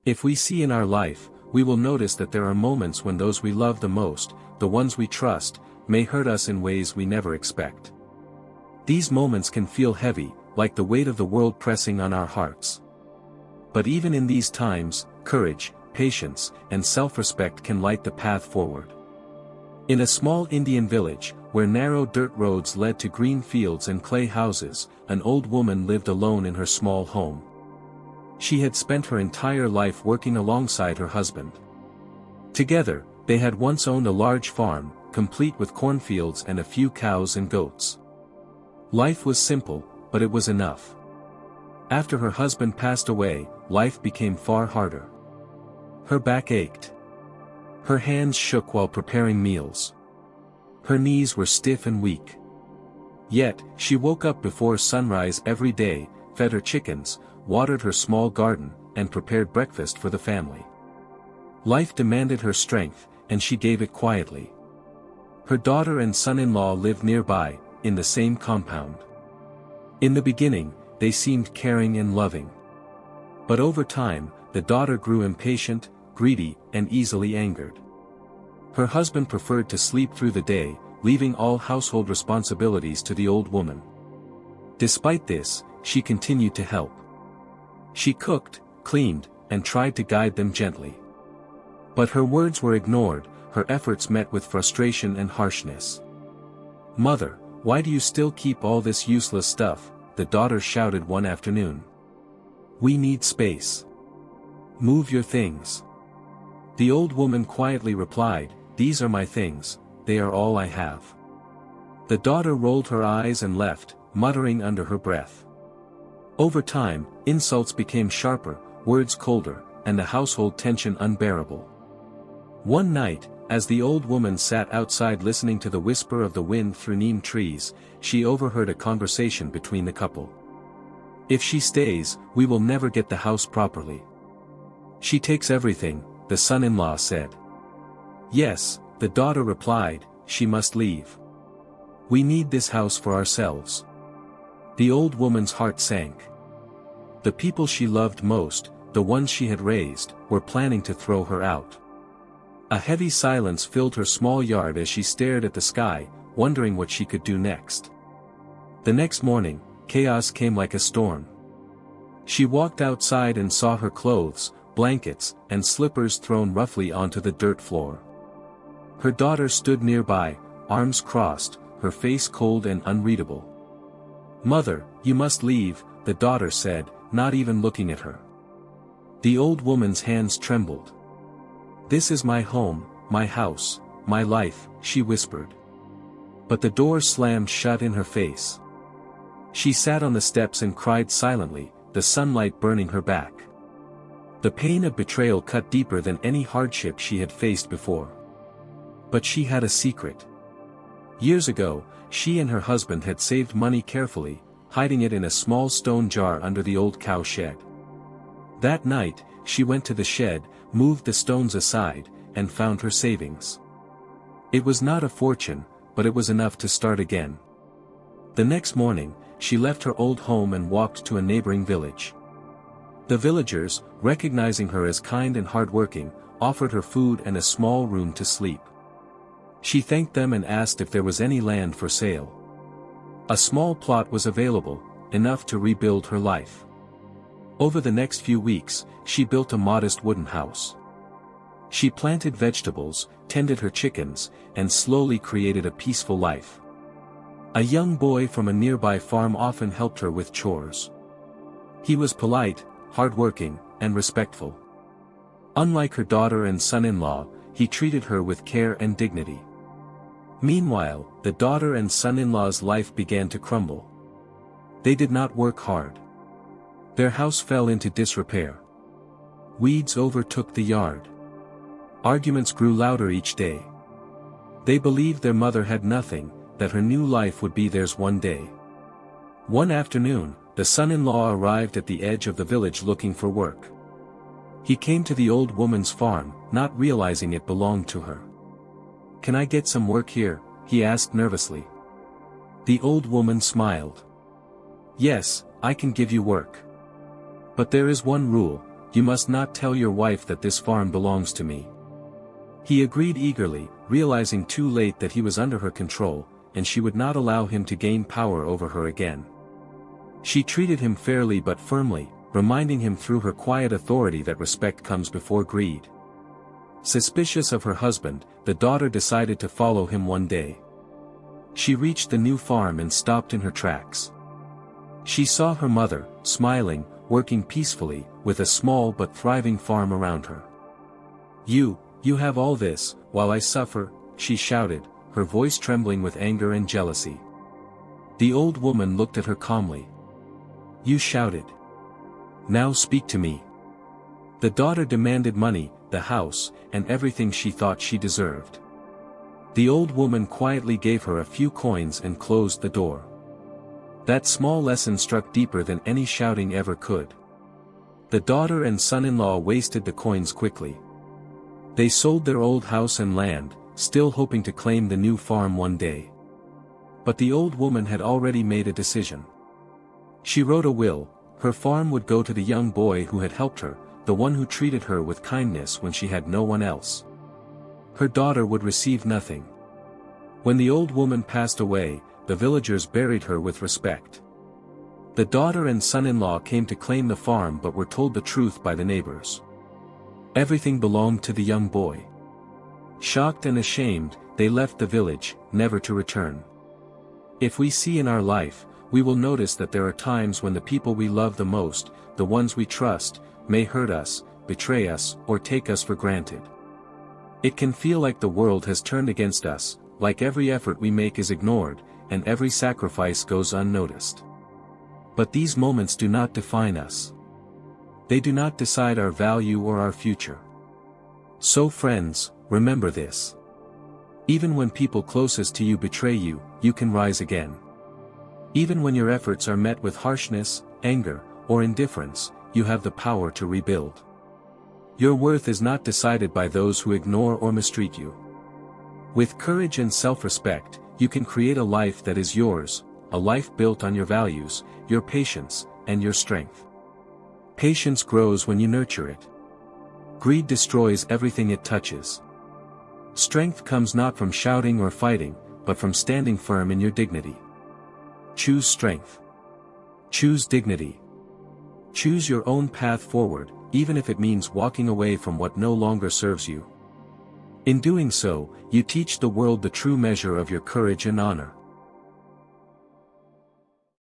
If we see in our life, we will notice that there are moments when those we love the most, the ones we trust, may hurt us in ways we never expect. These moments can feel heavy, like the weight of the world pressing on our hearts. But even in these times, courage, patience, and self-respect can light the path forward. In a small Indian village, where narrow dirt roads led to green fields and clay houses, an old woman lived alone in her small home. She had spent her entire life working alongside her husband. Together, they had once owned a large farm, complete with cornfields and a few cows and goats. Life was simple, but it was enough. After her husband passed away, life became far harder. Her back ached. Her hands shook while preparing meals. Her knees were stiff and weak. Yet, she woke up before sunrise every day, fed her chickens, watered her small garden, and prepared breakfast for the family. Life demanded her strength, and she gave it quietly. Her daughter and son-in-law lived nearby, in the same compound. In the beginning, they seemed caring and loving. But over time, the daughter grew impatient, greedy, and easily angered. Her husband preferred to sleep through the day, leaving all household responsibilities to the old woman. Despite this, she continued to help. She cooked, cleaned, and tried to guide them gently. But her words were ignored, her efforts met with frustration and harshness. "Mother, why do you still keep all this useless stuff?" the daughter shouted one afternoon. "We need space. Move your things." The old woman quietly replied, "These are my things, they are all I have." The daughter rolled her eyes and left, muttering under her breath. Over time, insults became sharper, words colder, and the household tension unbearable. One night, as the old woman sat outside listening to the whisper of the wind through neem trees, she overheard a conversation between the couple. "If she stays, we will never get the house properly. She takes everything," the son-in-law said. "Yes," the daughter replied, "she must leave. We need this house for ourselves." The old woman's heart sank. The people she loved most, the ones she had raised, were planning to throw her out. A heavy silence filled her small yard as she stared at the sky, wondering what she could do next. The next morning, chaos came like a storm. She walked outside and saw her clothes, blankets, and slippers thrown roughly onto the dirt floor. Her daughter stood nearby, arms crossed, her face cold and unreadable. "Mother, you must leave," the daughter said, not even looking at her. The old woman's hands trembled. "This is my home, my house, my life," she whispered. But the door slammed shut in her face. She sat on the steps and cried silently, the sunlight burning her back. The pain of betrayal cut deeper than any hardship she had faced before. But she had a secret. Years ago, she and her husband had saved money carefully, hiding it in a small stone jar under the old cow shed. That night, she went to the shed, moved the stones aside, and found her savings. It was not a fortune, but it was enough to start again. The next morning, she left her old home and walked to a neighboring village. The villagers, recognizing her as kind and hardworking, offered her food and a small room to sleep. She thanked them and asked if there was any land for sale. A small plot was available, enough to rebuild her life. Over the next few weeks, she built a modest wooden house. She planted vegetables, tended her chickens, and slowly created a peaceful life. A young boy from a nearby farm often helped her with chores. He was polite, hardworking, and respectful. Unlike her daughter and son-in-law, he treated her with care and dignity. Meanwhile, the daughter and son-in-law's life began to crumble. They did not work hard. Their house fell into disrepair. Weeds overtook the yard. Arguments grew louder each day. They believed their mother had nothing, that her new life would be theirs one day. One afternoon, the son-in-law arrived at the edge of the village looking for work. He came to the old woman's farm, not realizing it belonged to her. "Can I get some work here?" he asked nervously. The old woman smiled. "Yes, I can give you work. But there is one rule, you must not tell your wife that this farm belongs to me." He agreed eagerly, realizing too late that he was under her control, and she would not allow him to gain power over her again. She treated him fairly but firmly, reminding him through her quiet authority that respect comes before greed. Suspicious of her husband, the daughter decided to follow him one day. She reached the new farm and stopped in her tracks. She saw her mother, smiling, working peacefully, with a small but thriving farm around her. You have all this, while I suffer," she shouted, her voice trembling with anger and jealousy. The old woman looked at her calmly. "You shouted. Now speak to me." The daughter demanded money, the house, and everything she thought she deserved. The old woman quietly gave her a few coins and closed the door. That small lesson struck deeper than any shouting ever could. The daughter and son-in-law wasted the coins quickly. They sold their old house and land, still hoping to claim the new farm one day. But the old woman had already made a decision. She wrote a will. Her farm would go to the young boy who had helped her, the one who treated her with kindness when she had no one else. Her daughter would receive nothing. When the old woman passed away, the villagers buried her with respect. The daughter and son-in-law came to claim the farm but were told the truth by the neighbors. Everything belonged to the young boy. Shocked and ashamed, they left the village, never to return. If we see in our life, we will notice that there are times when the people we love the most, the ones we trust, may hurt us, betray us, or take us for granted. It can feel like the world has turned against us, like every effort we make is ignored, and every sacrifice goes unnoticed. But these moments do not define us. They do not decide our value or our future. So friends, remember this. Even when people closest to you betray you, you can rise again. Even when your efforts are met with harshness, anger, or indifference, you have the power to rebuild. Your worth is not decided by those who ignore or mistreat you. With courage and self-respect, you can create a life that is yours, a life built on your values, your patience, and your strength. Patience grows when you nurture it. Greed destroys everything it touches. Strength comes not from shouting or fighting, but from standing firm in your dignity. Choose strength. Choose dignity. Choose your own path forward, even if it means walking away from what no longer serves you. In doing so, you teach the world the true measure of your courage and honor.